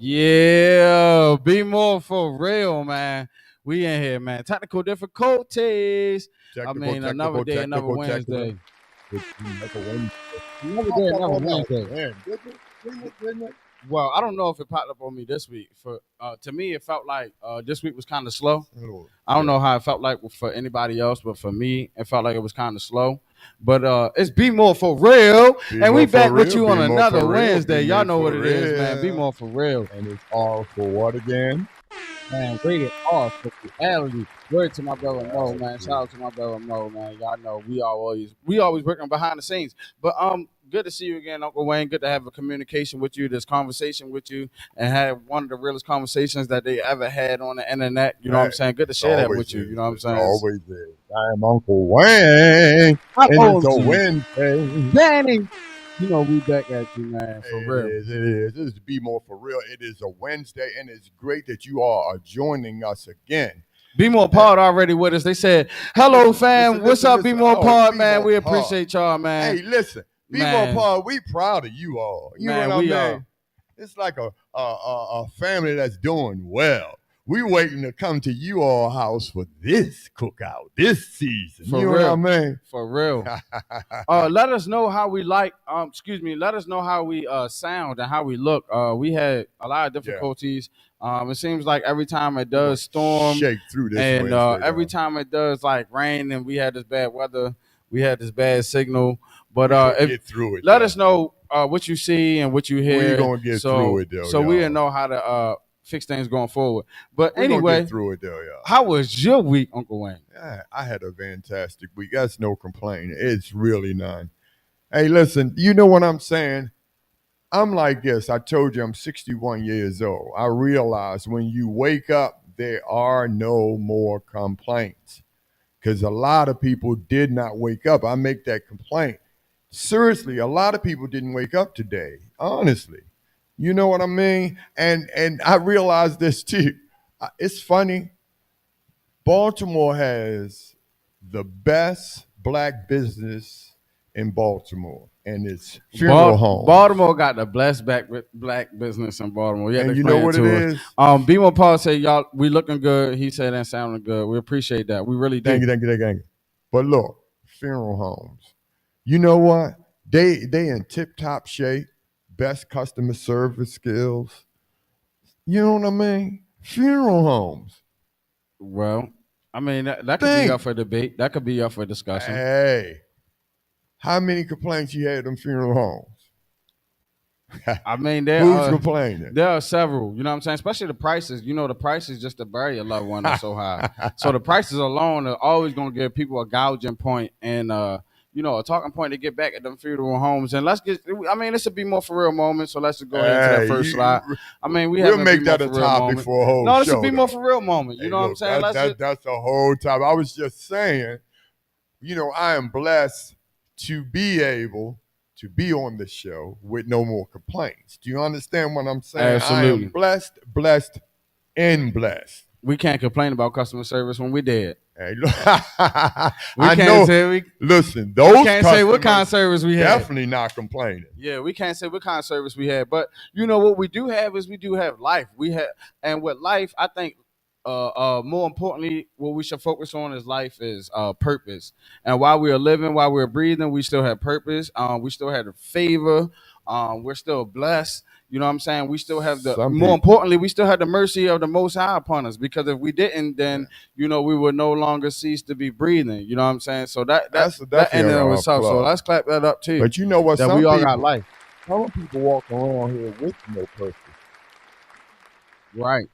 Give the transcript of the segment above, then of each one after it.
Yeah, be more for real, man. We in here, man. Technical difficulties. Another day, another Wednesday. Another day, another Wednesday. Well, I don't know if it popped up on me this week. To me, it felt like this week was kind of slow. I don't know how it felt like for anybody else, but for me, it felt like it was kind of slow. But it's Be More for Real, and we back with you on another Wednesday. Y'all know what it is, man. Be More for Real. And it's all for what again? Man, rated R for reality. Word to my brother Mo, man. Shout out to my brother Mo, man. Y'all know we always working behind the scenes. But good to see you again, Uncle Wayne. Good to have a communication with you, this conversation with you, and have one of the realest conversations that they ever had on the internet. You know what I'm saying? Good to share that with you. You know what I'm saying? Always is. I am Uncle Wayne. And it's a Wednesday. Danny. You know, we back at you, man, for real. It is. This is Be More for Real. It is a Wednesday, and it's great that you all are joining us again. Be More Pod already with us. They said, hello, fam. What's up, Be More Pod, man? We appreciate y'all, man. Hey, listen. Be More Pod, we proud of you all. You know what I mean? It's like a family that's doing well. We waiting to come to you all house for this cookout this season. For you real. know what I mean? For real. Let us know how we let us know how we sound and how we look. We had a lot of difficulties. It seems like every time it does storm, shake through this and every time it does like rain and we had this bad weather, we had this bad signal. But get through it. Let us know what you see and what you hear. We're gonna get through it though. So we know how to fix things going forward. But anyway, get through it though, y'all. How was your week, Uncle Wayne? Yeah, I had a fantastic week. That's no complaint. It's really none. Hey, listen, you know what I'm saying? I'm like this. I told you I'm 61 years old. I realize when you wake up, there are no more complaints because a lot of people did not wake up. I make that complaint. Seriously, a lot of people didn't wake up today, honestly. You know what I mean? And I realized this too. It's funny. Baltimore has the best black business in Baltimore, and it's funeral home. Baltimore got the blessed black business in Baltimore. Yeah, and you know what it is? B1 Paul said, y'all, we looking good. He said that sounding good. We appreciate that. We really do. Thank you. But look, funeral homes. You know what? They in tip-top shape. Best customer service skills. You know what I mean? Funeral homes. Well, I mean, that could be up for debate. That could be up for discussion. Hey, how many complaints you had in funeral homes? I mean, who's complaining? There are several. You know what I'm saying? Especially the prices. You know, the prices just to bury a loved one are so high. So the prices alone are always going to give people a gouging point and a talking point to get back at them funeral homes. And this would be more for real moment. So let's just go ahead into that first slide. I mean, we'll make that a topic for a whole show. No, this would be more for real moment. You know what I'm saying? That's a whole topic. I was just saying, I am blessed to be able to be on the show with no more complaints. Do you understand what I'm saying? Absolutely. I am blessed, and blessed. We can't complain about customer service when we're dead. Hey, look, listen, those we can't say what kind of service we had. Definitely not complaining. Yeah, we can't say what kind of service we had. But what we do have is we do have life. And with life, I think more importantly, what we should focus on is life is purpose. And while we are living, while we're breathing, we still have purpose. We still have the favor. We're still blessed. You know what I'm saying? We still have Some more people, importantly, we still have the mercy of the Most High upon us. Because if we didn't, then we would no longer cease to be breathing. You know what I'm saying? So that's that in definitely and of a itself. So plus. let's clap that up too. But you know what? That we all got life. Some people walk around here with no purpose. Right.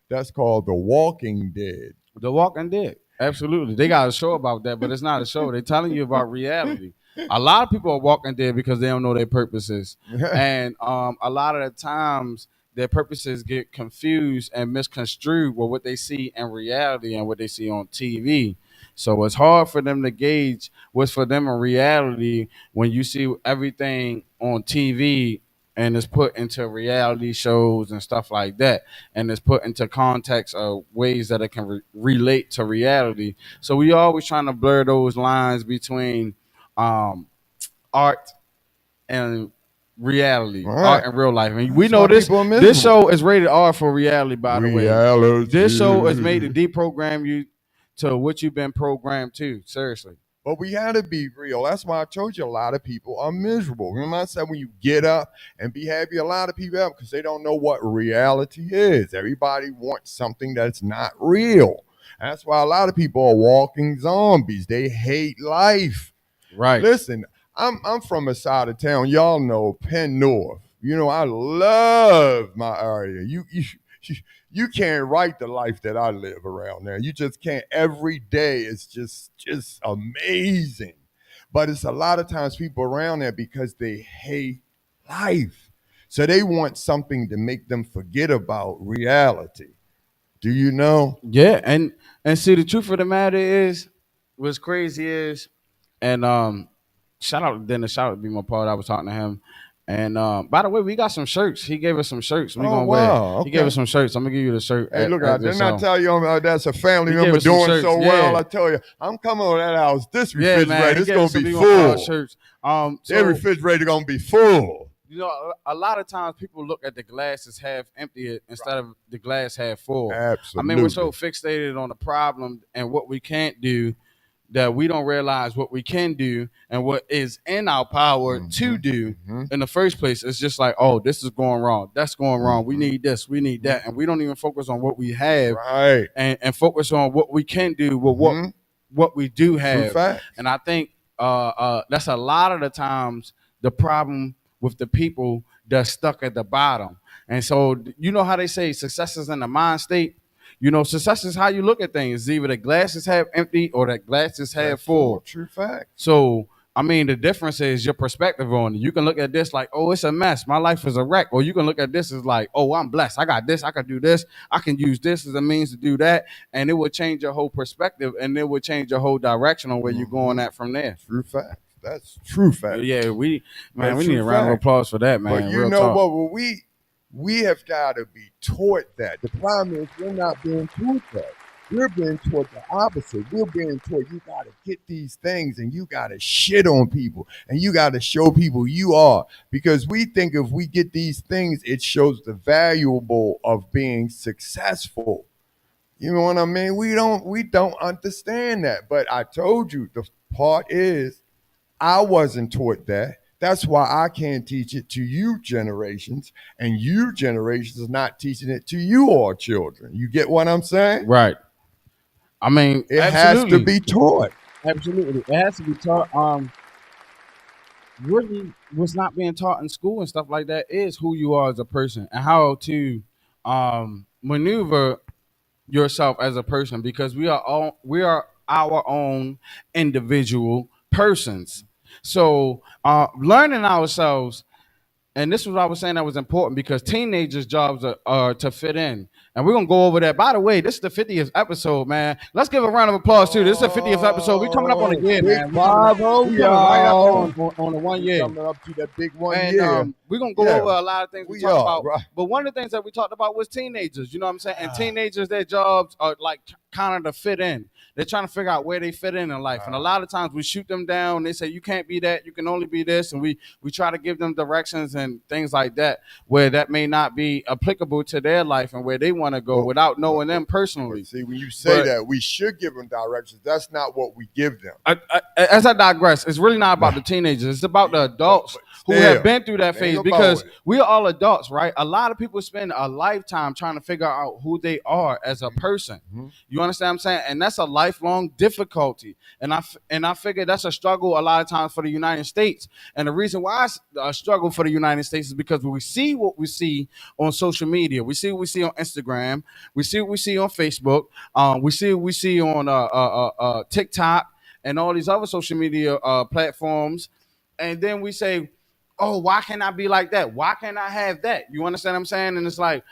That's called the Walking Dead. The Walking Dead. Absolutely. They got a show about that, but it's not a show. They're telling you about reality. A lot of people are walking dead because they don't know their purposes. And a lot of the times their purposes get confused and misconstrued with what they see in reality and what they see on TV. So it's hard for them to gauge what's for them in reality when you see everything on TV and it's put into reality shows and stuff like that, and it's put into context of ways that it can relate to reality. So we always trying to blur those lines between um, art and reality, All art right. and real life. And we That's know why this people are this miserable. show is rated R for reality, by the way. Reality. This show is made to deprogram you to what you've been programmed to. Seriously. But we had to be real. That's why I told you a lot of people are miserable. Remember I said when you get up and be happy, a lot of people up because they don't know what reality is. Everybody wants something that's not real. That's why a lot of people are walking zombies. They hate life. Right. Listen, I'm from a side of town. Y'all know Penn North. You know, I love my area. You can't write the life that I live around there. You just can't. Every day is just amazing. But it's a lot of times people around there because they hate life. So they want something to make them forget about reality. Do you know? Yeah, and see the truth of the matter is, what's crazy is, and shout out to Dennis, shout out to BMore4Real. I was talking to him, and by the way, we got some shirts. He gave us some shirts. We Oh, gonna wear. wow. He gave Okay. us some shirts. I'm gonna give you the shirt. Hey, look, I didn't I this. tell you that's a family He gave member us some doing shirts, so well. yeah. I tell you, I'm coming over that house. This Yeah, man. refrigerator He is gave going us to some be BMore4Real full. shirts. That So refrigerator going to be full. you know, a lot of times people look at the glass as half empty instead of the glass half full. Absolutely. I mean, we're so fixated on the problem and what we can't do that we don't realize what we can do and what is in our power to do in the first place. It's just like, oh, this is going wrong. That's going wrong. We need this. We need that. And we don't even focus on what we have Right. and focus on what we can do with what we do True have. fact. And I think that's a lot of the times the problem with the people that's stuck at the bottom. And so, you know how they say success is in the mind state? You know, success is how you look at things. It's either the glass is half empty or the glass is half full. True fact. So, I mean, the difference is your perspective on it. You can look at this like, oh, it's a mess. My life is a wreck. Or you can look at this as like, oh, I'm blessed. I got this. I can do this. I can use this as a means to do that. And it will change your whole perspective and it will change your whole direction on where you're going at from there. True fact. That's true fact. Yeah, we That's need a true round of fact. applause for that, man. But you Real know talk. what? Well, we have got to be taught that. The problem is we're not being taught that. We're being taught the opposite. We're being taught you got to get these things and you got to shit on people and you got to show people you are. Because we think if we get these things, it shows the valuable of being successful. You know what I mean? We don't understand that. But I told you the part is I wasn't taught that. That's why I can't teach it to you generations, and you generations is not teaching it to you all children. You get what I'm saying? Right. I mean, It absolutely. has to be taught. Absolutely. It has to be taught. Really, what's not being taught in school and stuff like that is who you are as a person and how to maneuver yourself as a person, because we are our own individual persons. So learning ourselves, and this was what I was saying that was important because teenagers' jobs are to fit in. And we're going to go over that. By the way, this is the 50th episode, man. Let's give a round of applause, too. This is the 50th episode. We're coming up on a year, man. We're coming right up on the 1 year. Coming up to that big 1 And year. we're going to go over a lot of things we talked about. Right. But one of the things that we talked about was teenagers. You know what I'm saying? And teenagers, their jobs are like kind of to fit in. They're trying to figure out where they fit in life. And a lot of times we shoot them down. They say, you can't be that. You can only be this. And we try to give them directions and things like that where that may not be applicable to their life and where they want to go without knowing them personally. See, when you say that, we should give them directions. That's not what we give them. As I digress, it's really not about the teenagers. It's about the adults who have been through that phase nowadays about because it. we're all adults, right? A lot of people spend a lifetime trying to figure out who they are as a person. Mhm. You understand what I'm saying? And that's a lifelong difficulty. And I figure that's a struggle a lot of times for the United States. And the reason why it's a struggle for the United States is because we see what we see on social media. We see what we see on Instagram. We see what we see on Facebook. We see what we see on TikTok and all these other social media platforms. And then we say, oh, why can't I be like that? Why can't I have that? You understand what I'm saying? And it's like,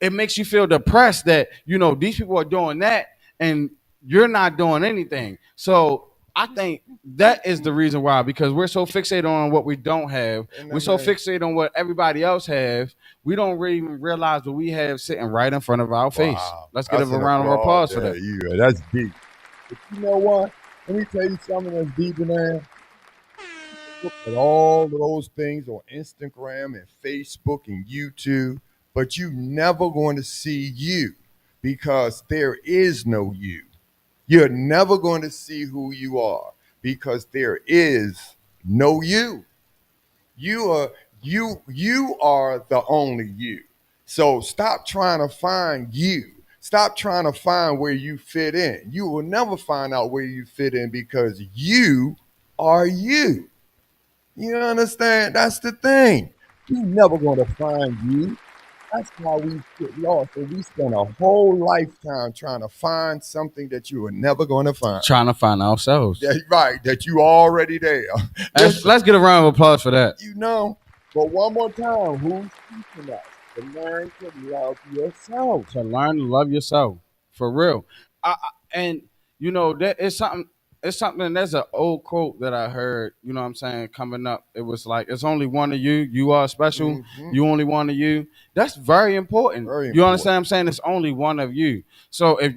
it makes you feel depressed that, these people are doing that and you're not doing anything. So I think that is the reason why, because we're so fixated on what we don't have. And We're I so mean, fixated on what everybody else has. We don't really even realize what we have sitting right in front of our face. wow, Let's give a that's an round of applause. applause for Yeah, that. that's deep. But you know what? Let me tell you something that's deeper than look at all of those things on Instagram and Facebook and YouTube, but you never going to see you because there is no you. You're never going to see who you are because there is no you. You are you are the only you. So stop trying to find you. Stop trying to find where you fit in. You will never find out where you fit in because you are you. You understand? That's the thing. You never gonna find you. That's why we get lost and we spend a whole lifetime trying to find something that you are never gonna find. Trying to find ourselves. That, right, that you already there. Let's, Listen, let's get a round of applause for that. you know, but one more time, who's teaching us to learn to love yourself? To learn to love yourself, for real. And that is something. It's something. There's an old quote that I heard. You know what I'm saying? Coming up, it was like, "It's only one of you. You are special. Hmm. You only one of you." That's very important. Very You understand important. what I'm saying? It's only one of you. So if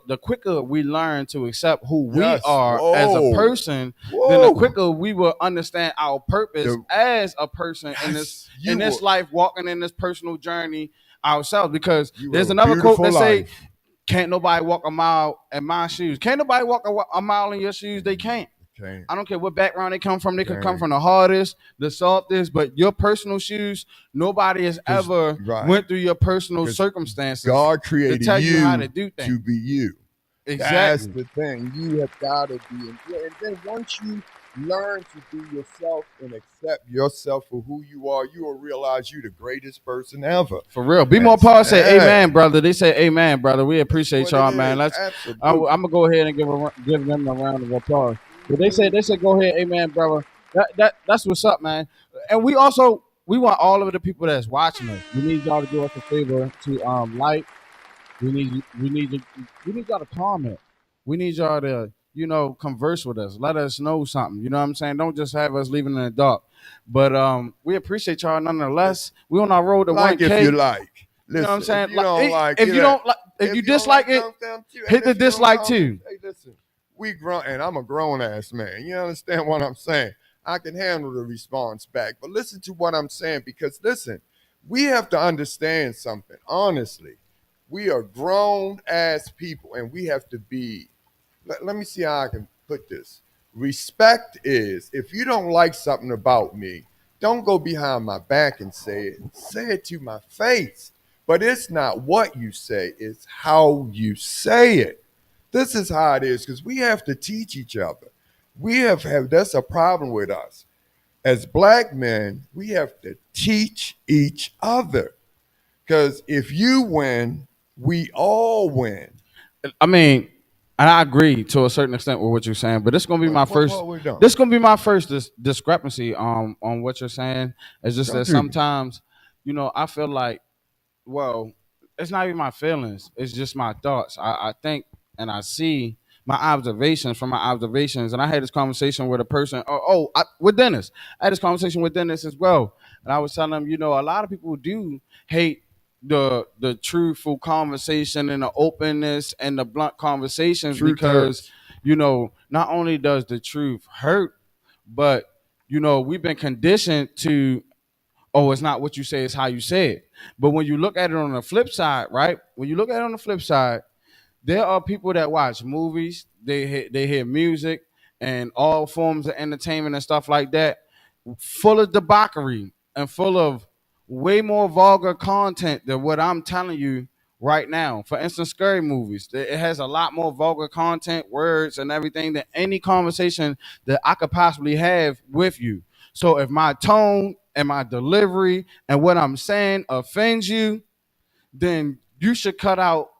the quicker we learn to accept who we Yes. are as a Whoa. person, then the Whoa. quicker we will understand our purpose The, as a person in this yes, in you this were life, walking in this personal journey ourselves. Because you there's have a another quote beautiful that say, life. "Can't nobody walk a mile in my shoes." Can't nobody walk a mile in your shoes. They can't. Okay. I don't care what background they come from. They could come Okay. from the hardest, the softest, but your personal shoes, nobody has Because ever right. went through your personal Because circumstances God to created tell you how to you do things. to be you. That's Exactly. the thing. You have got to be in. And then once you learn to be yourself and accept yourself for who you are, you will realize you're the greatest person ever. For real. Be more That's Paul say yeah. amen, brother. They say amen, brother. We That's appreciate what it y'all, man. is. I'm Absolutely. gonna go ahead and give them a round of applause. But they Mhm. said go ahead, amen, brother. That's what's up, man. And we want all of the people that's watching us. We need y'all to do us a favor to like. We need y'all to comment. We need y'all to converse with us. Let us know something. You know what I'm saying? Don't just have us leaving in the dark. But we appreciate y'all nonetheless. We on our road to Like if you 1K. like. You know what I'm Listen, if saying? you Like, don't like if it, you don't like, if you if you don't dislike like it, them too, and hit the if you don't dislike comment, too. hey, listen, we grown, and I'm a grown ass man. You understand what I'm saying? I can handle the response back, but listen to what I'm saying because listen, we have to understand something. Honestly, we are grown ass people, and we have to be. Let me see how I can put this. Respect is if you don't like something about me, don't go behind my back and say it. Say it to my face. But it's not what you say, it's how you say it. This is how it is because we have to teach each other. We have that's a problem with us. As black men, we have to teach each other. Because if you win, we all win. I mean, and I agree to a certain extent with what you're saying, but this gonna be What, my what first. part we done? This gonna be my first discrepancy on what you're saying. It's just Talk that to me. sometimes, I feel like, well, it's not even my feelings. It's just my thoughts. I think and I see my observations from my observations. And I had this conversation with a person. With Dennis. I had this conversation with Dennis as well. And I was telling him, a lot of people do hate the truthful conversation and the openness and the blunt conversations Truth because hurts. not only does the truth hurt, but we've been conditioned to, oh, it's not what you say, it's how you say it. But when you look at it on the flip side, right? When you look at it on the flip side, there are people that watch movies, they hear music and all forms of entertainment and stuff like that, full of debauchery. and full of way more vulgar content than what I'm telling you right now. For instance, scary movies. It has a lot more vulgar content, words, and everything than any conversation that I could possibly have with you. So if my tone and my delivery and what I'm saying offends you, then you should cut out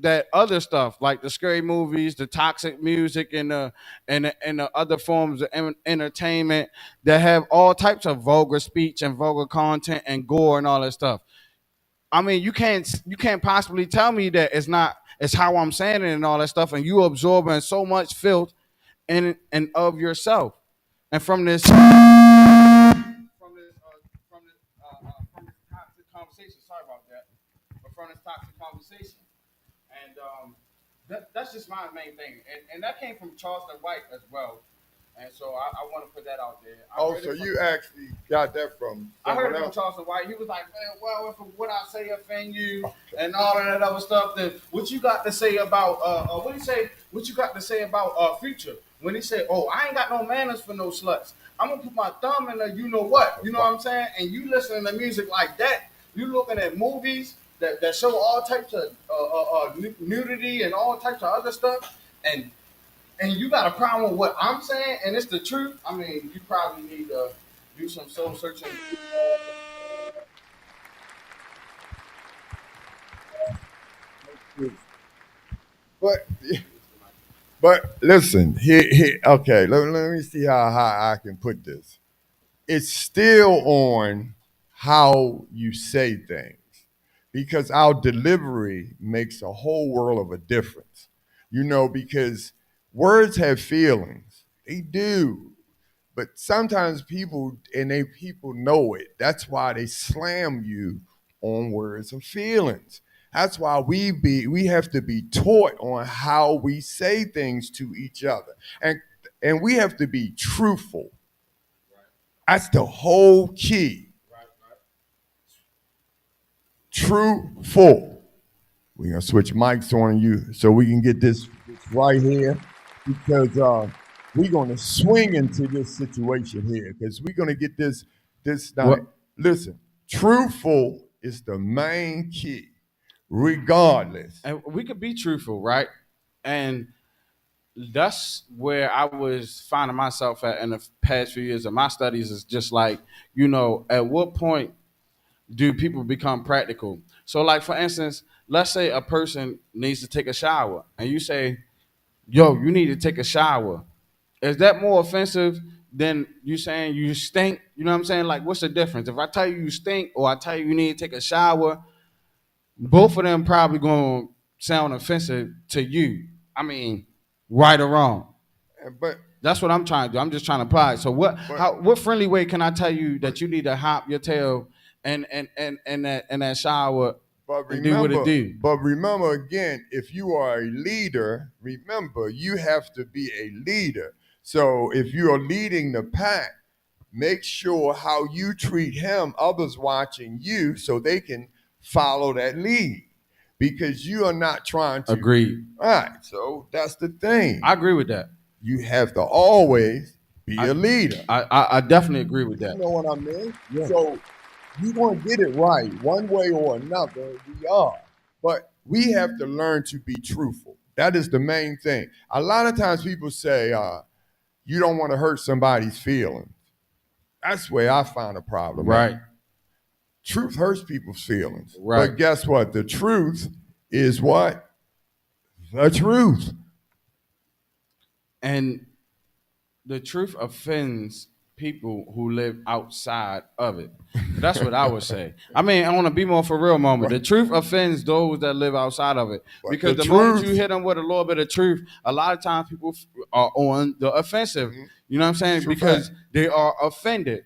that other stuff like the scary movies, the toxic music, and the other forms of entertainment that have all types of vulgar speech and vulgar content and gore and all that stuff. I mean, you can't possibly tell me that it's how I'm saying it and all that stuff, and you absorbing so much filth in and of yourself, and from this toxic conversation. Sorry about that, but from this toxic conversation. And that's just my main thing. And that came from Charleston White as well. And so I want to put that out there. Oh, so you actually got that from I heard someone it from else? Charleston White. He was like, man, well, if what I say offend you and all of that other stuff, then what you got to say about what he say? What you got to say about Future? When he said, oh, I ain't got no manners for no sluts. I'm gonna put my thumb in the you know what? You know what I'm saying? And you listening to music like that, you looking at movies that show all types of nudity and all types of other stuff, and you got a problem with what I'm saying, and it's the truth. I mean, you probably need to do some soul searching. But but listen, here okay, let me see how I can put this. It's still on how you say things because our delivery makes a whole world of a difference. Because words have feelings. They do. But sometimes people know it. That's why they slam you on words of feelings. That's why we have to be taught on how we say things to each other. And we have to be truthful. That's the whole key. Truthful. We're gonna switch mics on you so we can get this right here because we're gonna swing into this situation here because we're gonna get this night. What? Listen, truthful is the main key, regardless. And we could be truthful, right? And that's where I was finding myself at in the past few years of my studies. Is just like, at what point do people become practical? So, like for instance, let's say a person needs to take a shower, and you say, "Yo, you need to take a shower." Is that more offensive than you saying you stink? You know what I'm saying? Like, what's the difference? If I tell you you stink, or I tell you you need to take a shower, both of them probably going to sound offensive to you. I mean, right or wrong. But That's what I'm trying to do. I'm just trying to apply it. So but what friendly way can I tell you that you need to hop your tail and that shower But and do what it remember, do? but remember again, if you are a leader, remember you have to be a leader. So if you are leading the pack, make sure how you treat him, others watching you, so they can follow that lead. Because you are not trying to. Agreed. All right. So that's the thing. I agree with that. You have to always be I, a leader. I definitely agree with You that. know what I mean? Yeah. So you want to get it right one way or another. We are. But we have to learn to be truthful. That is the main thing. A lot of times people say, you don't want to hurt somebody's feelings. That's where I find a problem. Right. Truth hurts people's feelings. Right. But guess what? The truth is what? The truth. And the truth offends people who live outside of it. That's what I would say. I mean, I want to be more for real moment. The truth offends those that live outside of it. But Because the the moment you truth- hit them with a little bit of truth, a lot of times people are on the offensive. You know what I'm saying? True Because fact. they are offended.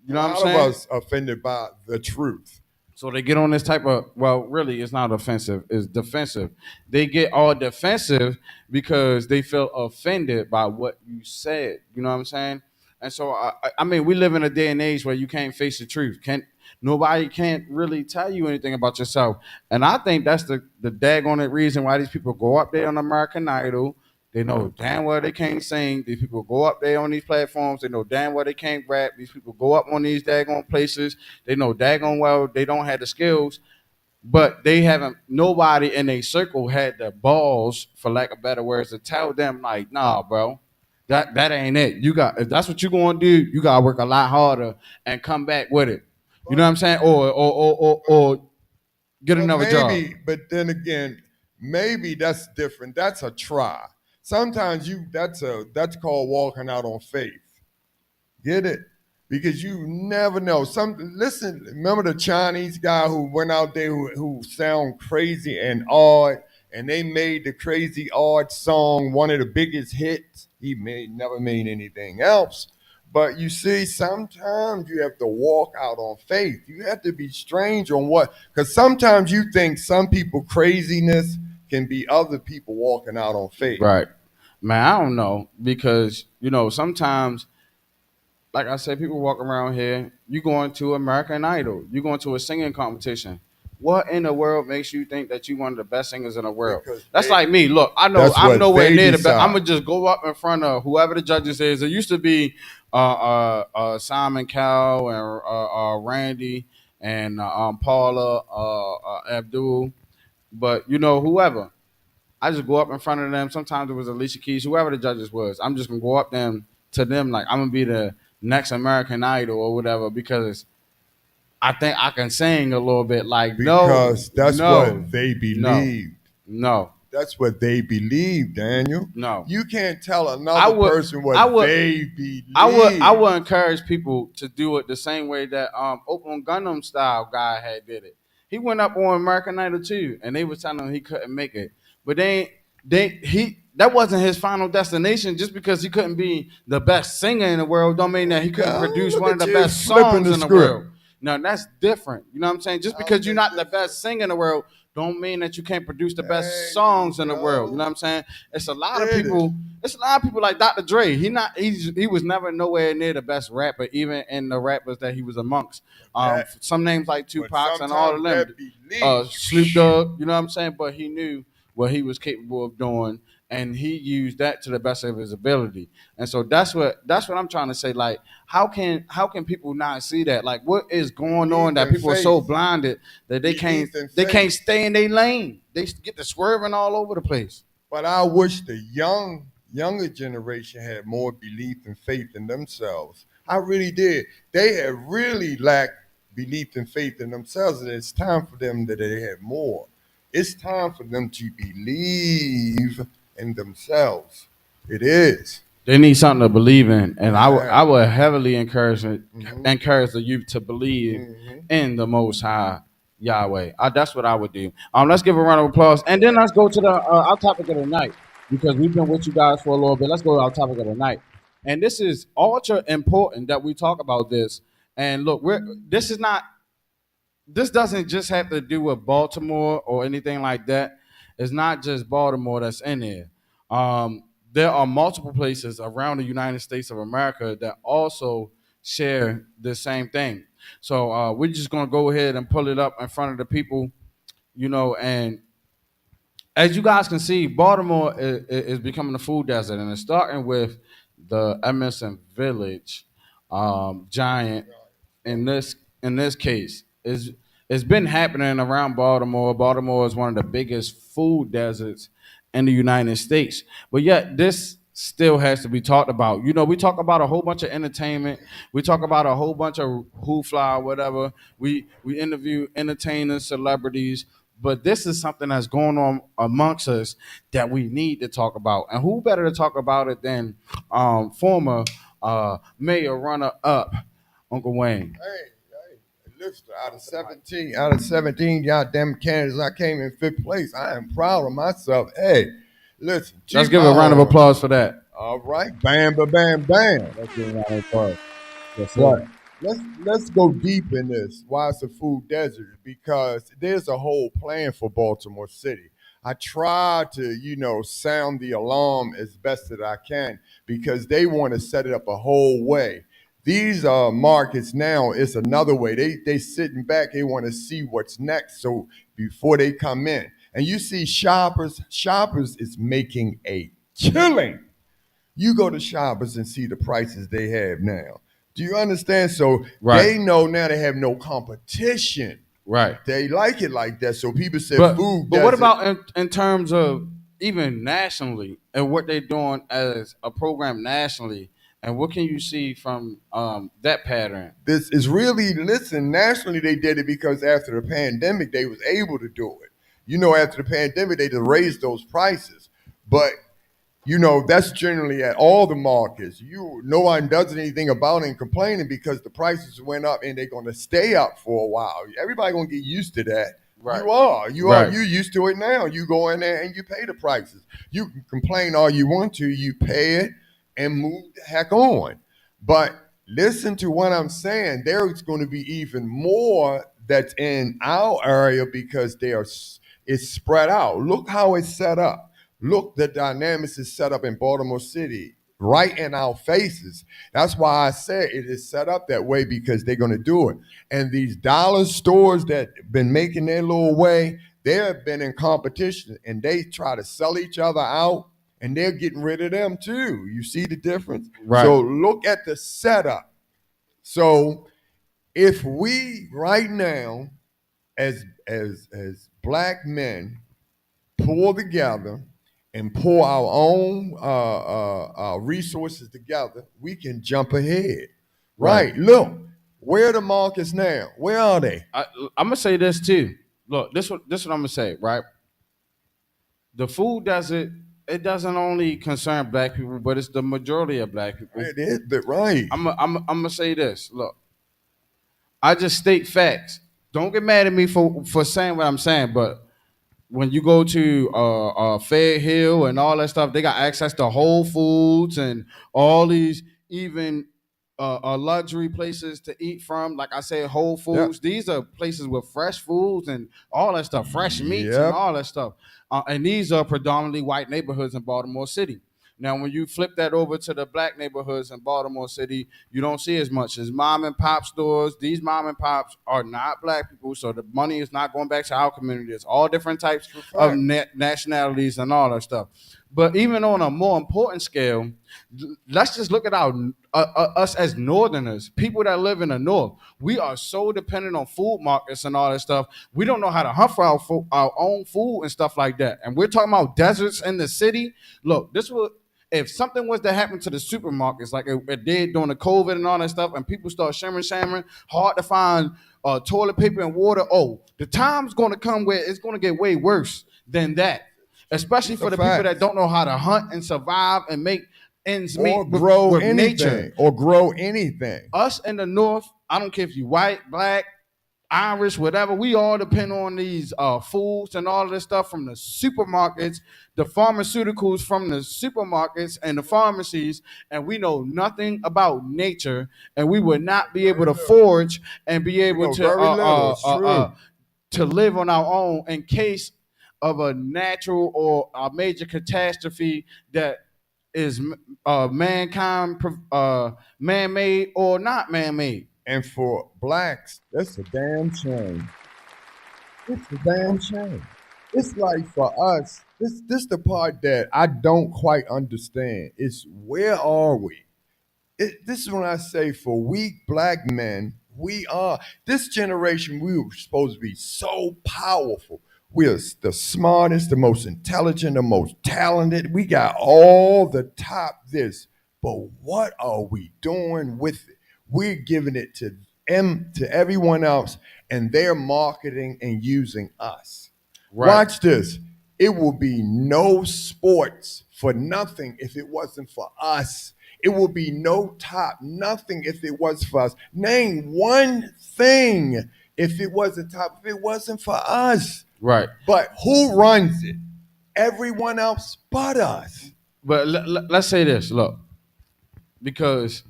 You know a what I'm lot saying? of us offended by the truth. So they get on this type of, well, really, it's not offensive, it's defensive. They get all defensive because they feel offended by what you said. You know what I'm saying? And so, I mean, we live in a day and age where you can't face the truth. Nobody can't really tell you anything about yourself. And I think that's the daggone reason why these people go up there on American Idol, They know damn well they can't sing. These people go up there on these platforms. They know damn well they can't rap. These people go up on these daggone places. They know daggone well they don't have the skills, but they haven't. Nobody in a circle had the balls, for lack of better words, to tell them like, nah, bro, that ain't it. You got, if that's what you're going to do, you got to work a lot harder and come back with it. You know what I'm saying? Or get But another job. maybe, but then again, maybe that's different. That's a try. Sometimes that's called walking out on faith. Get it? Because you never know. Listen, remember the Chinese guy who went out there who sound crazy and odd, and they made the crazy odd song one of the biggest hits. He never made anything else. But you see, sometimes you have to walk out on faith. You have to be strange on what, because sometimes you think some people craziness can be other people walking out on faith. Right. Man, I don't know because sometimes, like I said, people walk around here. You going to American Idol? You going to a singing competition? What in the world makes you think that you one of the best singers in the world? Because That's like me. Look, I know that's I'm what nowhere they near the best. I'm decide. gonna just go up in front of whoever the judges is. It used to be Simon Cowell and Randy and Paula Abdul, but whoever. I just go up in front of them. Sometimes it was Alicia Keys, whoever the judges was. I'm just gonna go up to them like I'm gonna be the next American Idol or whatever because I think I can sing a little bit. Like no, Because that's no, what they no, believe. no, That's what they believe, Daniel. no. You can't tell I another would, person what I would, they I believe. would encourage people to do it the same way that Open Gundam style guy had did it. He went up on American Idol too, and they was telling him he couldn't make it. But he that wasn't his final destination. Just because he couldn't be the best singer in the world, don't mean that he couldn't Oh, produce look one of at the you best flipping songs the in the script. world. Now that's different. You know what I'm saying? Just How's because you're that not the different? best singer in the world, don't mean that you can't produce the best There you songs in the world. You know what go. I'm saying? It's a You lot of did it. people. It's a lot of people like Dr. Dre. He was never nowhere near the best rapper, even in the rappers that he was amongst. That, Some names like but Tupac's and all of sometimes them, that belief. Snoop Dogg. You know what I'm saying? But he knew what he was capable of doing, and he used that to the best of his ability. And so that's what I'm trying to say. Like, how can people not see that? Like, what is going on Belief that and people are so faith. blinded that Belief and they can't faith. stay in their lane? They get to swerving all over the place. But I wish the younger generation had more belief and faith in themselves. I really did. They have really lacked belief and faith in themselves, and it's time for them that they have more. It's time for them to believe in themselves. It is. They need something to believe in, and I Yeah. would heavily Hmm. encourage the youth to believe Hmm. in the Most High Yahweh. That's what I would do. Let's give a round of applause, and then let's go to the our topic of the night because we've been with you guys for a little bit. Let's go to our topic of the night, and this is ultra important that we talk about this. And look, this is not this doesn't just have to do with Baltimore or anything like that. It's not just Baltimore that's in there. There are multiple places around the United States of America that also share the same thing. So we're just gonna go ahead and pull it up in front of the people, and as you guys can see, Baltimore is becoming a food desert, and it's starting with the Emerson Village giant in this case is it's been happening around Baltimore. Baltimore is one of the biggest food deserts in the United States, but yet this still has to be talked about. We talk about a whole bunch of entertainment. We talk about a whole bunch of hoopla, whatever. We interview entertainers, celebrities, but this is something that's going on amongst us that we need to talk about. And who better to talk about it than former mayor runner up Uncle Wayne? Hey, listen, out of 17 goddamn candidates, I came in fifth place. I am proud of myself. Hey, listen, Let's toot give my a round of horn. applause for that. All right, bam, ba, bam, bam. Let's give a round of applause. Yes, But sir. let's go deep in this. Why it's a food desert? Because there's a whole plan for Baltimore City. I try to, sound the alarm as best that I can because they want to set it up a whole way. These markets now is another way. They sitting back. They want to see what's next. So before they come in, and you see shoppers is making a killing. You go to shoppers and see the prices they have now. Do you understand? So Right. they know now they have no competition. Right. They like it like that. So people say But food what does it. about in terms of even nationally and what they're doing as a program nationally, and what can you see from that pattern? This is really, listen, nationally they did it because after the pandemic they was able to do it. After the pandemic they just raised those prices. But that's generally at all the markets. No one does anything about it and complaining because the prices went up and they're gonna stay up for a while. Everybody gonna get used to that. Right. You used to it now. You go in there and you pay the prices. You can complain all you want to, you pay it and move the heck on. But listen to what I'm saying. There's going to be even more that's in our area because it's spread out. Look how it's set up. Look, the dynamics is set up in Baltimore City, right in our faces. That's why I say it is set up that way because they're going to do it. And these dollar stores that been making their little way, they have been in competition and they try to sell each other out and they're getting rid of them too. You see the difference? Right. So look at the setup. So if we right now, as black men, pull together and pull our own resources together, we can jump ahead. Right. Look, where are the markets now? Where are they? I'm gonna say this too. Look, this what I'm gonna say. Right, the food doesn't only concern black people, but it's the majority of black people. It is, but right. I'm gonna say this. Look, I just state facts. Don't get mad at me for saying what I'm saying, but when you go to Fair Hill and all that stuff, they got access to Whole Foods and all these even luxury places to eat from. Like I said, Whole Foods. Yep. These are places with fresh foods and all that stuff, fresh meats and Yep. all that stuff. And these are predominantly white neighborhoods in Baltimore City. Now, when you flip that over to the black neighborhoods in Baltimore City, you don't see as much as mom and pop stores. These mom and pops are not black people, so the money is not going back to our community. It's all different types of nationalities and all that stuff. But even on a more important scale, let's just look at us as Northerners, people that live in the North. We are so dependent on food markets and all that stuff. We don't know how to hunt for our own food and stuff like that. And we're talking about deserts in the city. Look, this will. If something was to happen to the supermarkets, like it did during the COVID and all that stuff, and people start shammering, hard to find toilet paper and water. Oh, the time's going to come where it's going to get way worse than that, especially for the people that don't know how to hunt and survive and make ends meet Or grow with anything. nature. Or grow anything. Us in the North, I don't care if you white, black, Irish, whatever, we all depend on these foods and all of this stuff from the supermarkets, the pharmaceuticals from the supermarkets and the pharmacies, and we know nothing about nature, and we would not be able to forage and be able to live on our own in case of a natural or a major catastrophe that is mankind man-made or not man-made. And for blacks, that's a damn shame. It's a damn shame. It's like for us, this the part that I don't quite understand. It's where are we? This is when I say for weak black men, we are this generation. We were supposed to be so powerful. We're the smartest, the most intelligent, the most talented. We got all the top this, but what are we doing with it? We're giving it to everyone else, and they're marketing and using us. Right. Watch this. It will be no sports for nothing if it wasn't for us. It will be no top nothing if it was for us. Name one thing if it wasn't top, if it wasn't for us. Right. But who runs it? Everyone else but us. But let's say this, look, because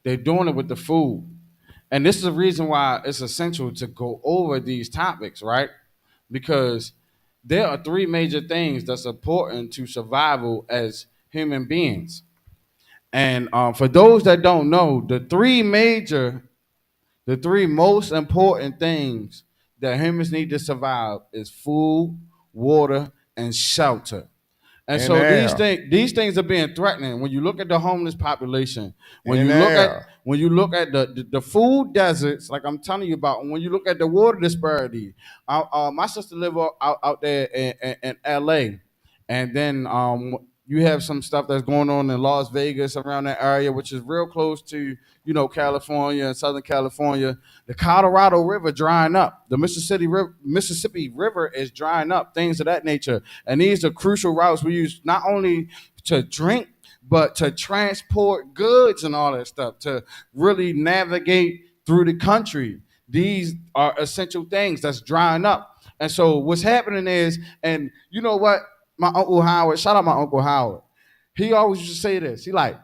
they're doing it with the food. And this is the reason why it's essential to go over these topics, right? Because there are three major things that's important to survival as human beings. And for those that don't know, the three most important things that humans need to survive is food, water, and shelter. And And so air. these things are being threatening. When you look at the homeless population, And air. when you look at the food deserts, like I'm telling you about, when you look at the water disparity, my sister live out there in L.A. And then you have some stuff that's going on in Las Vegas around that area, which is real close to California and Southern California. The Colorado River drying up. The Mississippi River is drying up. Things of that nature, and these are crucial routes we use not only to drink but to transport goods and all that stuff to really navigate through the country. These are essential things that's drying up. And so what's happening is, and you know what? My Uncle Howard, shout out my Uncle Howard. He always used to say this. He like,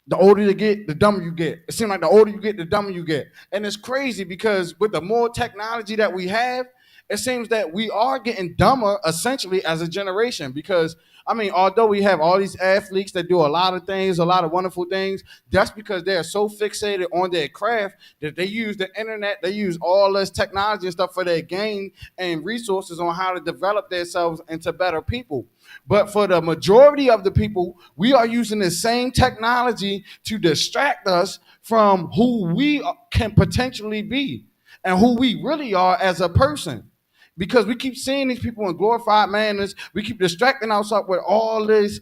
the older you get, the dumber you get. It seems like the older you get, the dumber you get. And it's crazy because with the more technology that we have, it seems that we are getting dumber essentially as a generation. Because I mean, although we have all these athletes that do a lot of things, a lot of wonderful things, that's because they're so fixated on their craft that they use the internet, they use all this technology and stuff for their gain and resources on how to develop themselves into better people. But for the majority of the people, we are using the same technology to distract us from who we can potentially be and who we really are as a person. Because we keep seeing these people in glorified manners, we keep distracting ourselves with all this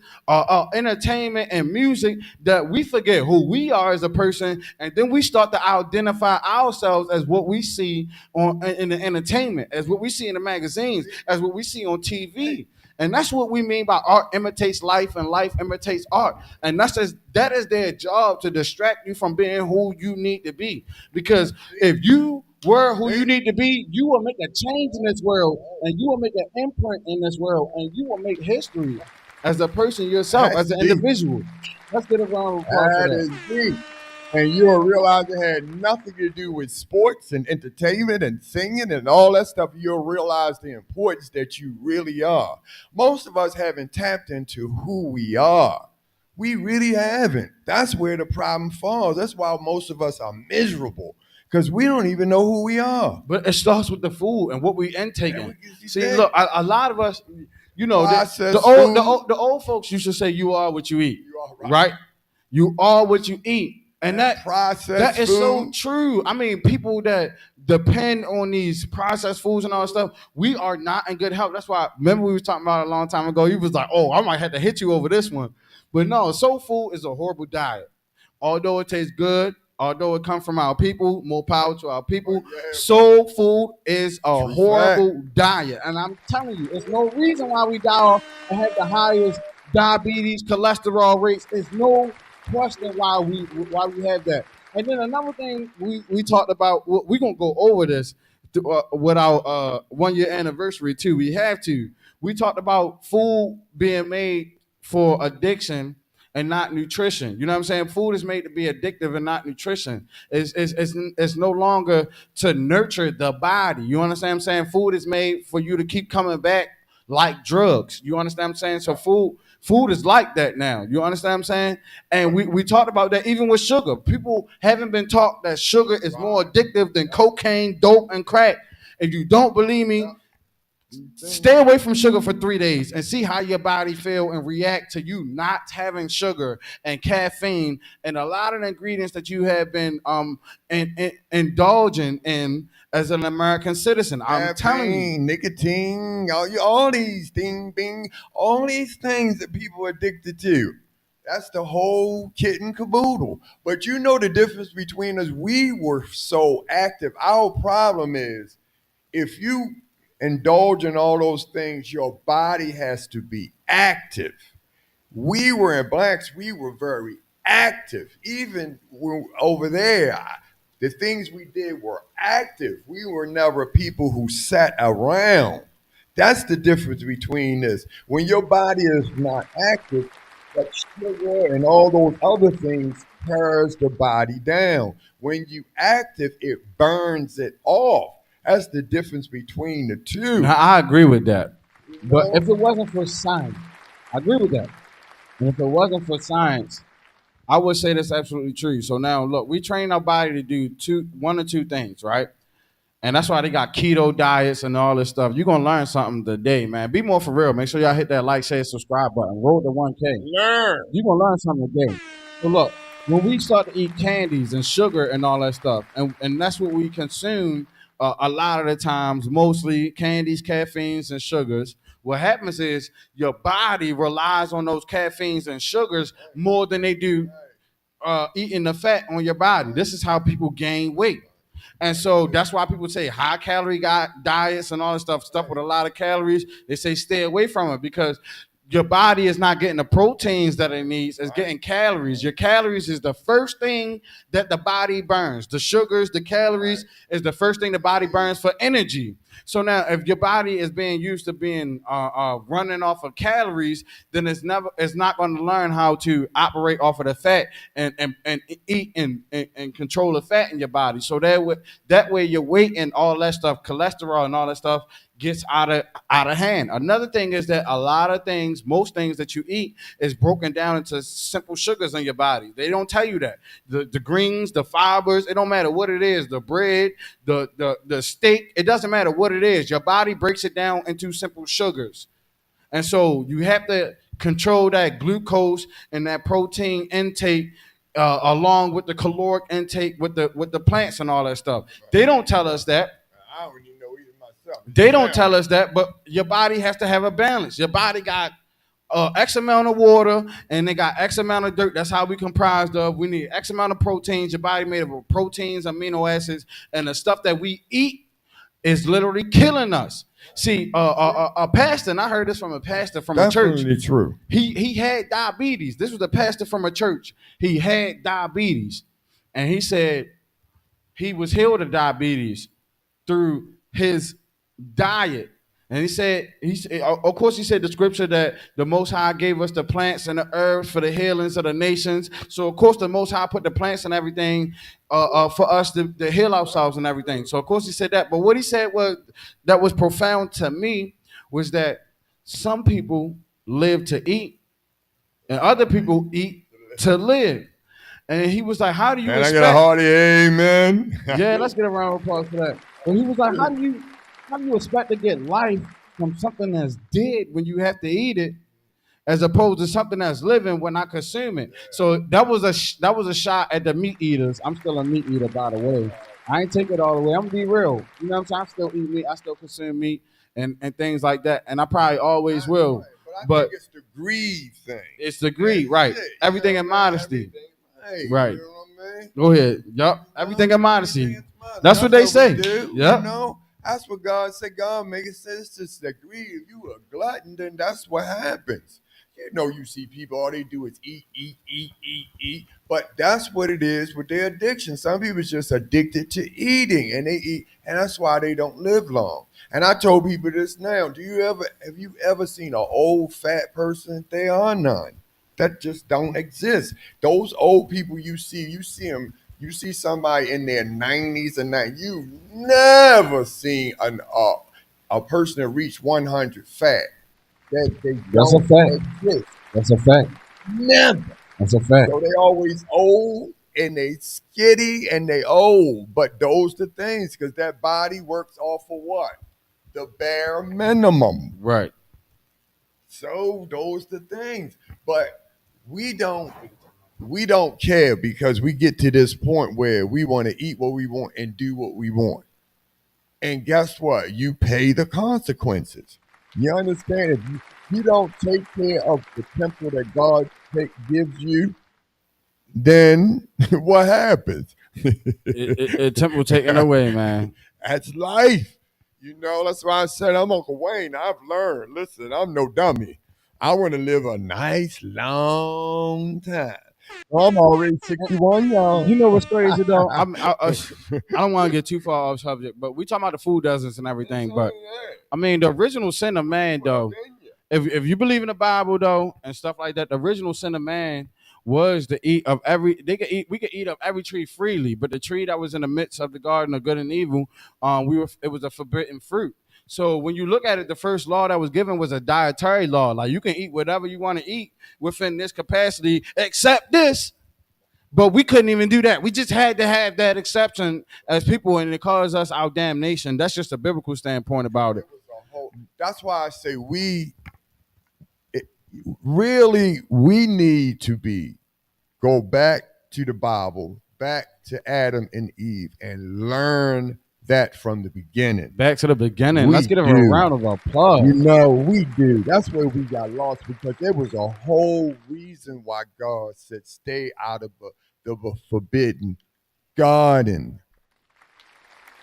entertainment and music that we forget who we are as a person, and then we start to identify ourselves as what we see on in the entertainment, as what we see in the magazines, as what we see on TV. And that's what we mean by art imitates life and life imitates art. And that is their job, to distract you from being who you need to be. Because if you were who you need to be, you will make a change in this world, and you will make an imprint in this world, and you will make history as a person yourself, That's as an deep. individual. Let's get a round of applause for That that. is deep. And you'll realize it had nothing to do with sports and entertainment and singing and all that stuff. You'll realize the importance that you really are. Most of us haven't tapped into who we are. We really haven't. That's where the problem falls. That's why most of us are miserable, because we don't even know who we are. But it starts with the food and what we And intaking. we, you See, said look, a lot of us, the processed old food. the old folks used to say, "You are what you eat," You are right? You are what you eat, and that processed is so food. true. I mean, people that depend on these processed foods and all that stuff, we are not in good health. That's why. Remember, we was talking about it a long time ago. You was like, "Oh, I might have to hit you over this one," but no, soul food is a horrible diet. Although it tastes good, although it comes from our people, more power to our people. Soul food is a True fact. horrible diet, and I'm telling you, it's no reason why we die off and have the highest diabetes, cholesterol rates. It's no question why we have that. And then another thing we talked about, we're gonna go over this with our 1 year anniversary too. We have to. We talked about food being made for addiction and not nutrition. You know what I'm saying? Food is made to be addictive and not nutrition. It's no longer to nurture the body. You understand what I'm saying? Food is made for you to keep coming back like drugs. You understand what I'm saying? So food is like that now. You understand what I'm saying? And we talked about that even with sugar. People haven't been taught that sugar is more addictive than cocaine, dope, and crack. If you don't believe me, stay away from sugar for 3 days and see how your body feel and react to you not having sugar and caffeine and a lot of the ingredients that you have been indulging in as an American citizen. I'm telling you. Caffeine, nicotine, all these all these things that people are addicted to. That's the whole kit and caboodle. But you know the difference between us. We were so active. Our problem is, if you indulge in all those things, your body has to be active. We were in blacks, we were very active. Even over there, the things we did were active. We were never people who sat around. That's the difference between this. When your body is not active, that sugar and all those other things tears the body down. When you active, it burns it off. That's the difference between the two. Now I agree with that. You But know? if it wasn't for science, I agree with that. And if it wasn't for science, I would say that's absolutely true. So now look, we train our body to do one or two things, right? And that's why they got keto diets and all this stuff. You're gonna learn something today, man. Be more for real. Make sure y'all hit that like, share, subscribe button. Roll the 1K. Learn. You're gonna learn something today. So look, when we start to eat candies and sugar and all that stuff, and that's what we consume a lot of the times, mostly candies, caffeines, and sugars. What happens is your body relies on those caffeines and sugars more than they do eating the fat on your body. This is how people gain weight. And so that's why people say high calorie diets and all this stuff with a lot of calories. They say stay away from it because your body is not getting the proteins that it needs, it's getting calories. Your calories is the first thing that the body burns. The sugars, the calories is the first thing the body burns for energy. So now if your body is being used to being running off of calories, then it's not going to learn how to operate off of the fat and eat and control the fat in your body. So that way your weight and all that stuff, cholesterol and all that stuff gets out of hand. Another thing is that a lot of things, most things that you eat is broken down into simple sugars in your body. They don't tell you that. The greens, the fibers, it don't matter what it is, the bread, the steak, it doesn't matter what it is. Your body breaks it down into simple sugars. And so you have to control that glucose and that protein intake along with the caloric intake with the plants and all that stuff. They don't tell us that. I don't even know either myself. They don't tell us that, but your body has to have a balance. Your body got X amount of water and they got X amount of dirt. That's how we comprised of. We need X amount of proteins. Your body made up of proteins, amino acids, and the stuff that we eat is literally killing us. See, a pastor, and I heard this from a pastor from a church. Definitely true. He had diabetes. This was a pastor from a church. He had diabetes, and he said he was healed of diabetes through his diet. And of course, he said the scripture that the Most High gave us the plants and the herbs for the healings of the nations. So, of course, the Most High put the plants and everything for us to heal ourselves and everything. So, of course, he said that. But what he said that was profound to me was that some people live to eat and other people eat to live. And he was like, how do you expect? I get a hearty amen. Yeah, let's get a round of applause for that. And he was like, how do you expect to get life from something that's dead when you have to eat it, as opposed to something that's living when I consume it? So that was a shot at the meat eaters. I'm still a meat eater, by the way. I ain't take it all the way. I'm gonna be real. You know what I'm saying? I still eat meat. I still consume meat and things like that. And I probably always will. But I think it's the greed thing. It's the greed, right? Everything in modesty. Right. You know what I mean? Go ahead. Yup. Everything in modesty. That's what they say. Yep. You know, that's what God said. God make it say it's just the greed. If you a glutton, then that's what happens. You know, you see people, all they do is eat, eat, eat, eat, eat. But that's what it is with their addiction. Some people is just addicted to eating, and they eat, and that's why they don't live long. And I told people this now. Have you ever seen an old fat person? There are none. That just don't exist. Those old people you see them. You see somebody in their 90s and that you've never seen a person that reach 100 fat. That's a fact. Exist. That's a fact. Never. That's a fact. So they always old and they skitty and they old. But those the things, because that body works off of what? The bare minimum. Right. So those the things. But we don't care because we get to this point where we want to eat what we want and do what we want. And guess what? You pay the consequences. You understand? If you don't take care of the temple that God gives you, then what happens? Temple taken away, man. That's life. You know, that's why I said I'm Uncle Wayne. I've learned. Listen, I'm no dummy. I want to live a nice, long time. I'm already 61, y'all. You know what's crazy, though? I don't want to get too far off subject, but we talking about the food deserts and everything. But, I mean, the original sin of man, though, if you believe in the Bible, though, and stuff like that, the original sin of man was to eat of we could eat of every tree freely, but the tree that was in the midst of the garden of good and evil, it was a forbidden fruit. So when you look at it, the first law that was given was a dietary law. Like you can eat whatever you want to eat within this capacity, except this. But we couldn't even do that. We just had to have that exception as people, and it caused us our damnation. That's just a biblical standpoint about it. That's why I say really we need to go back to the Bible, back to Adam and Eve, and learn that from the beginning. Back to the beginning. We Let's give her a do. round of applause. We do. That's where we got lost, because there was a whole reason why God said, stay out of the forbidden garden.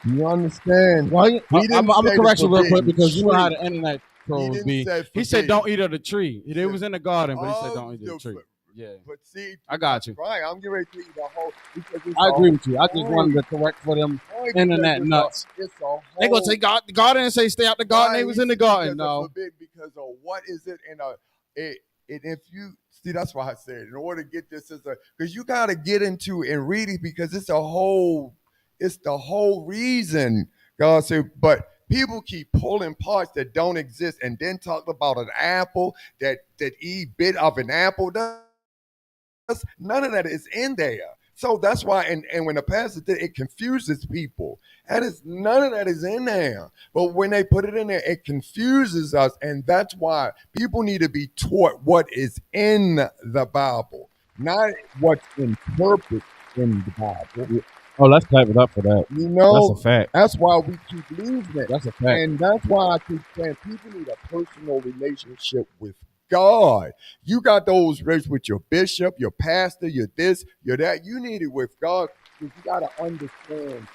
You understand? Well, I'm gonna correct you real quick, because you know how tree. the internet trolls be. He forbidden. said, "Don't eat of the tree." It said, was in the garden, but he said, of "Don't eat of the the tree." fo- Yeah, But see, I got you. right, I'm getting ready to eat the whole, because it's I a agree with you. I just whole- wanted to correct for them right, internet because nuts. it's a whole, They gonna say God. God didn't say stay out the garden. right, They was in the garden. because No, forbidden, because of what is it in a it, if you see, that's why I said, in order to get this, because you got to get into and read it, because it's the whole reason God said. But people keep pulling parts that don't exist, and then talk about an apple that Eve bit of an apple. None of that is in there. So that's why, and when the pastor did, it confuses people. None of that is in there. But when they put it in there, it confuses us, and that's why people need to be taught what is in the Bible, not what's interpreted in the Bible. oh, let's clap it up for that. That's a fact. That's why we keep losing it. That's a fact. And that's why I keep saying people need a personal relationship with God. You got those relationships with your bishop, your pastor, your this, your that. You need it with God, because you got to understand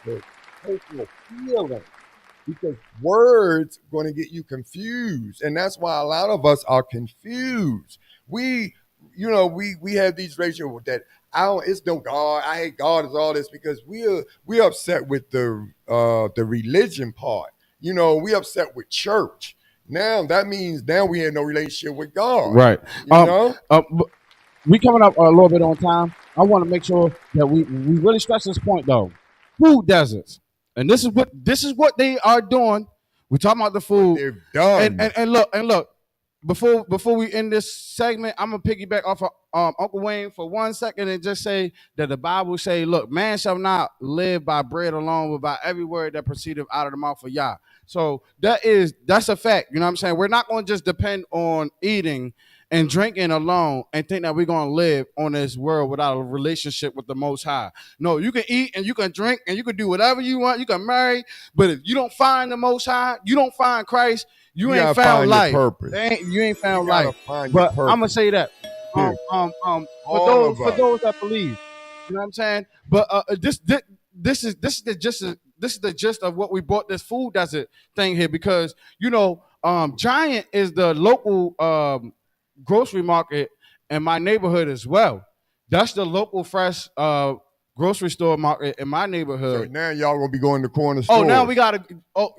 the personal feeling, because words going to get you confused, and that's why a lot of us are confused. We have these relationships that it's no God. I hate God is all this, because we're upset with the religion part. We upset with church. Now that means we have no relationship with God. Right. You know? We coming up a little bit on time. I want to make sure that we really stress this point, though. Food deserts, and this is what they are doing. We're talking about the food. They've done. And look. Before we end this segment, I'm gonna piggyback off of Uncle Wayne for 1 second and just say that the Bible say, "Look, man shall not live by bread alone, but by every word that proceedeth out of the mouth of Yah." So that's a fact. You know what I'm saying? We're not gonna just depend on eating and drinking alone and think that we're gonna live on this world without a relationship with the Most High. No, you can eat and you can drink and you can do whatever you want. You can marry, but if you don't find the Most High, you don't find Christ. You ain't found life. You ain't found life. But I'm gonna say that for those that believe, you know what I'm saying. But this is the gist of what we bought this food desert thing here, because Giant is the local grocery market in my neighborhood as well. That's the local fresh grocery store market in my neighborhood. So now y'all gonna be going to corner stores. Oh, now we gotta go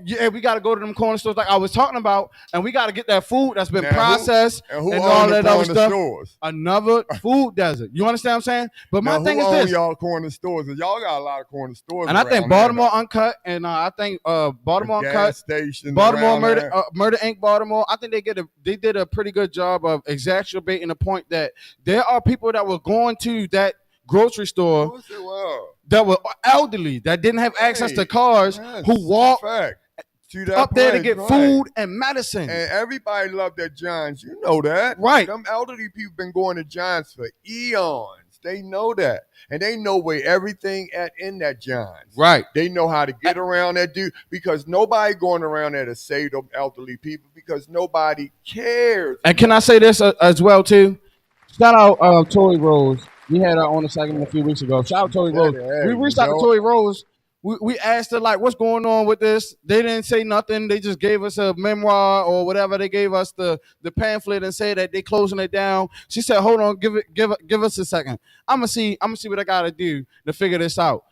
to them corner stores like I was talking about, and we gotta get that food that's been processed and all that other stuff. Stores? Another food desert. You understand what I'm saying? But my thing is this: y'all corner stores, and y'all got a lot of corner stores. And I think Baltimore Uncut, and I think Baltimore Uncut, station, Baltimore Murder Inc. Baltimore. I think they did a pretty good job of exacerbating the point that there are people that were going to that grocery store that were elderly, that didn't have access to cars, who walked up there to get food and medicine. And everybody loved their Giants. You know that. Right. Them elderly people been going to Giants for eons. They know that. And they know where everything in that Giants. Right. They know how to get around that dude, because nobody going around there to save them elderly people, because nobody cares. And can I say this as well, too? Shout out Tory Rose. We had her on the segment a few weeks ago. Shout out Tory Rose. We reached out to Tory Rose. We asked her, like, what's going on with this? They didn't say nothing. They just gave us a memoir or whatever. They gave us the pamphlet and said that they closing it down. She said, hold on, give us a second. I'm gonna see what I gotta do to figure this out.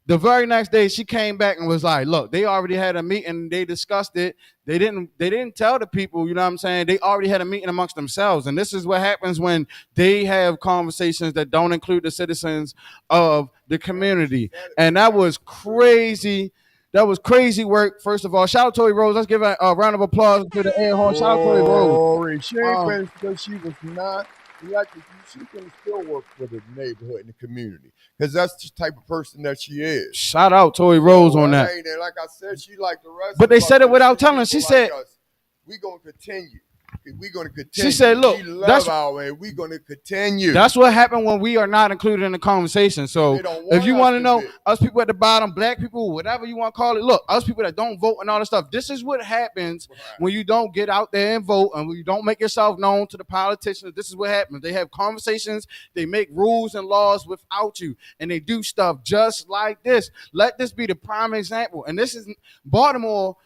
The very next day, she came back and was like, look, they already had a meeting. They discussed it. They didn't tell the people, you know what I'm saying? They already had a meeting amongst themselves. And this is what happens when they have conversations that don't include the citizens of the community. And that was crazy. That was crazy work, first of all. Shout out to Tory Rose. Let's give a round of applause to the air horn. Shout out to Tory Rose. She ain't because she was not like she can still work for the neighborhood and the community because that's the type of person that she is. Shout out Tory Rose on that. And like I said, she like the rest But of they us. said it without See telling. She people like said, us, we gonna continue. We're gonna continue. she said, look, we love that's our way. We're gonna continue. that's what happened when we are not included in the conversation. So They don't if want you us want to to know be. us people at the bottom, black people, whatever you want to call it, look, us people that don't vote and all this stuff, this is what happens when you don't get out there and vote and when you don't make yourself known to the politicians. This is what happens. They have conversations, they make rules and laws without you, and they do stuff just like this. Let this be the prime example. And this is Baltimore,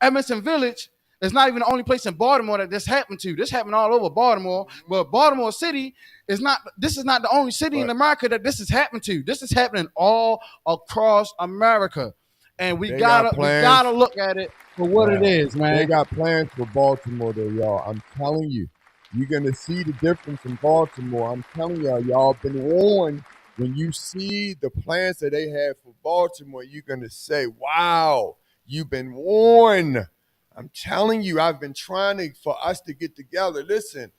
Emerson Village. It's not even the only place in Baltimore that this happened to. This happened all over Baltimore, but Baltimore City is not. This is not the only city in America that this has happened to. This is happening all across America, and we gotta look at it for what it is, man. They got plans for Baltimore, though, y'all. I'm telling you, you're gonna see the difference in Baltimore. I'm telling y'all been warned. When you see the plans that they have for Baltimore, you're gonna say, "Wow, you've been warned." I'm telling you, I've been trying for us to get together. Listen,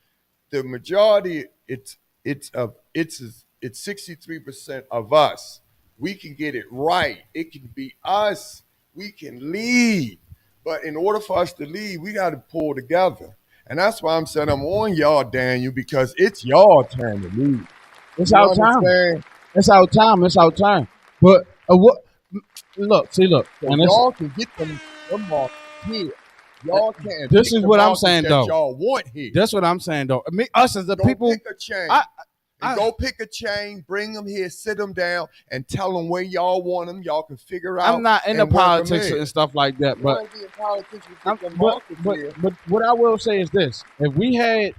the majority, it's 63% of us. We can get it right. It can be us. We can lead. But in order for us to lead, we got to pull together. And that's why I'm saying I'm on y'all, Daniel, because it's y'all turn to lead. It's our time. It's our time. It's our time. But what? Look. So y'all can get them off here. Y'all can't. This is what I'm saying, though. Y'all want here. That's what I'm saying, though. I mean, us as the people. Pick a chain. Go pick a chain, bring them here, sit them down, and tell them where y'all want them. Y'all can figure out. I'm not into politics and stuff like that, but what I will say is this: if we had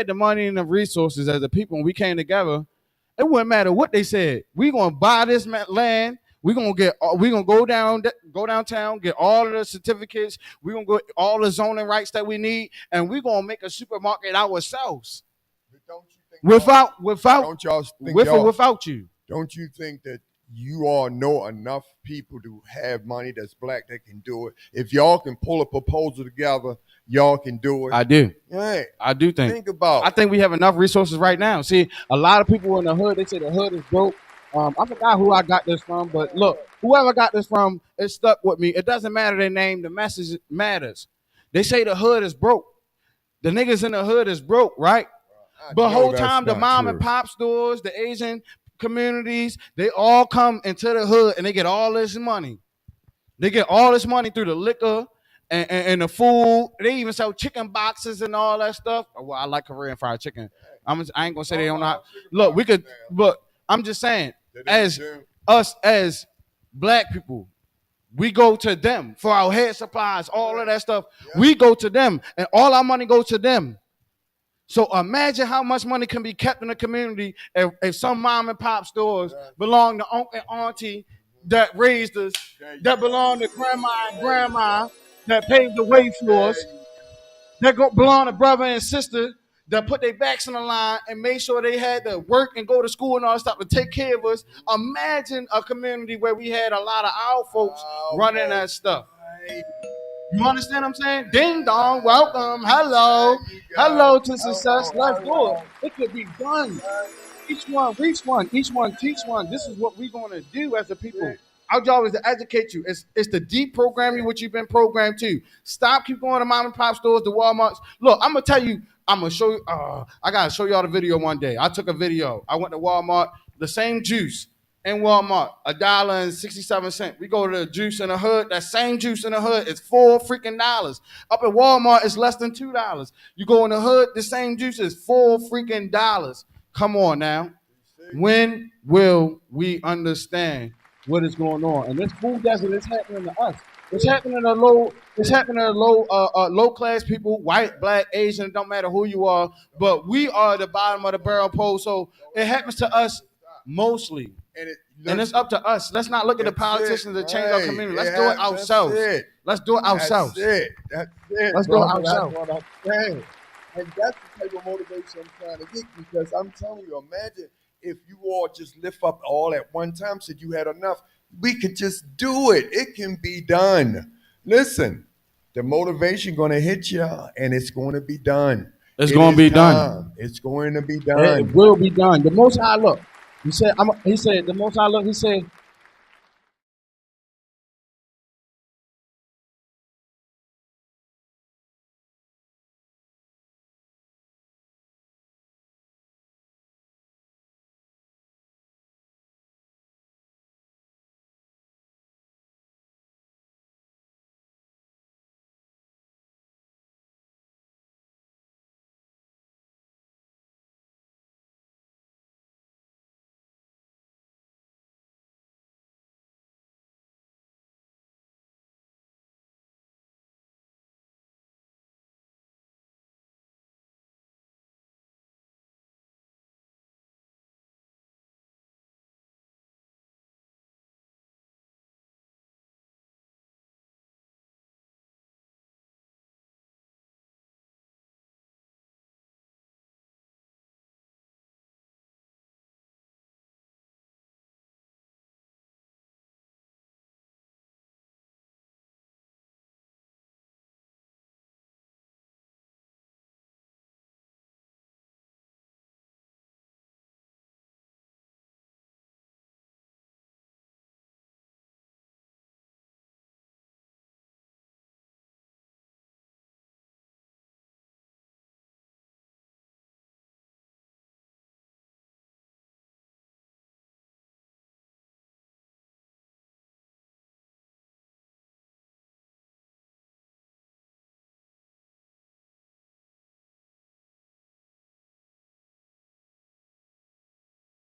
the money and the resources as a people, and we came together, it wouldn't matter what they said. We gonna buy this land. We're gonna go downtown, get all of the certificates. We're gonna go all the zoning rights that we need, and we're gonna make a supermarket ourselves. Without you. Don't you think that you all know enough people to have money that's black that can do it? If y'all can pull a proposal together, y'all can do it. I do. Hey, I do think. Think about it. I think we have enough resources right now. See, a lot of people in the hood, they say the hood is broke. I forgot who I got this from, but look, whoever got this from, it stuck with me. It doesn't matter their name, the message matters. They say the hood is broke. The niggas in the hood is broke, right? But whole time the mom and pop stores, the Asian communities, they all come into the hood and they get all this money. They get all this money through the liquor and the food. They even sell chicken boxes and all that stuff. Well, I like Korean fried chicken. I ain't gonna say they don't not. Look, we could, but I'm just saying, as us as black people, we go to them for our hair supplies, all of that stuff. We go to them, and all our money goes to them. So imagine how much money can be kept in the community if some mom and pop stores belong to uncle and auntie that raised us, that belong to grandma and grandma that paved the way for us, that belong to brother and sister that put their backs on the line and made sure they had to work and go to school and all that stuff to take care of us. Imagine a community where we had a lot of our folks running that stuff. You understand what I'm saying? Ding dong, welcome, hello to success. Let's do it. It could be done. Each one reach one, each one teach one. This is what we're going to do as a people. Our job is to educate you. It's to deprogram you what you've been programmed to. Stop keep going to mom and pop stores, the Walmarts. Look, I'm gonna tell you. I'm gonna show you. I gotta show y'all the video one day. I took a video. I went to Walmart. The same juice in Walmart, $1.67. We go to the juice in the hood. That same juice in the hood is $4 freaking. Up at Walmart, it's less than $2. You go in the hood, the same juice is $4 freaking. Come on now. When will we understand what is going on? And this food desert is happening to us. It's happening to low class people, white, black, Asian, it don't matter who you are, but we are the bottom of the barrel pole. So it happens to us mostly. And it's up to us. Let's not look at the politicians to change our community. Let's do it ourselves. Let's do it ourselves. That's it. Let's do it ourselves. That's what I'm saying. And that's the type of motivation I'm trying to get, because I'm telling you, imagine if you all just lift up all at one time, said you had enough. We could just do it. It can be done. Listen, the motivation going to hit you, and it's going to be done. It's It going to is be done. time. It's going to be It done. will be done. The Most High look. He said. He said the Most High look. He said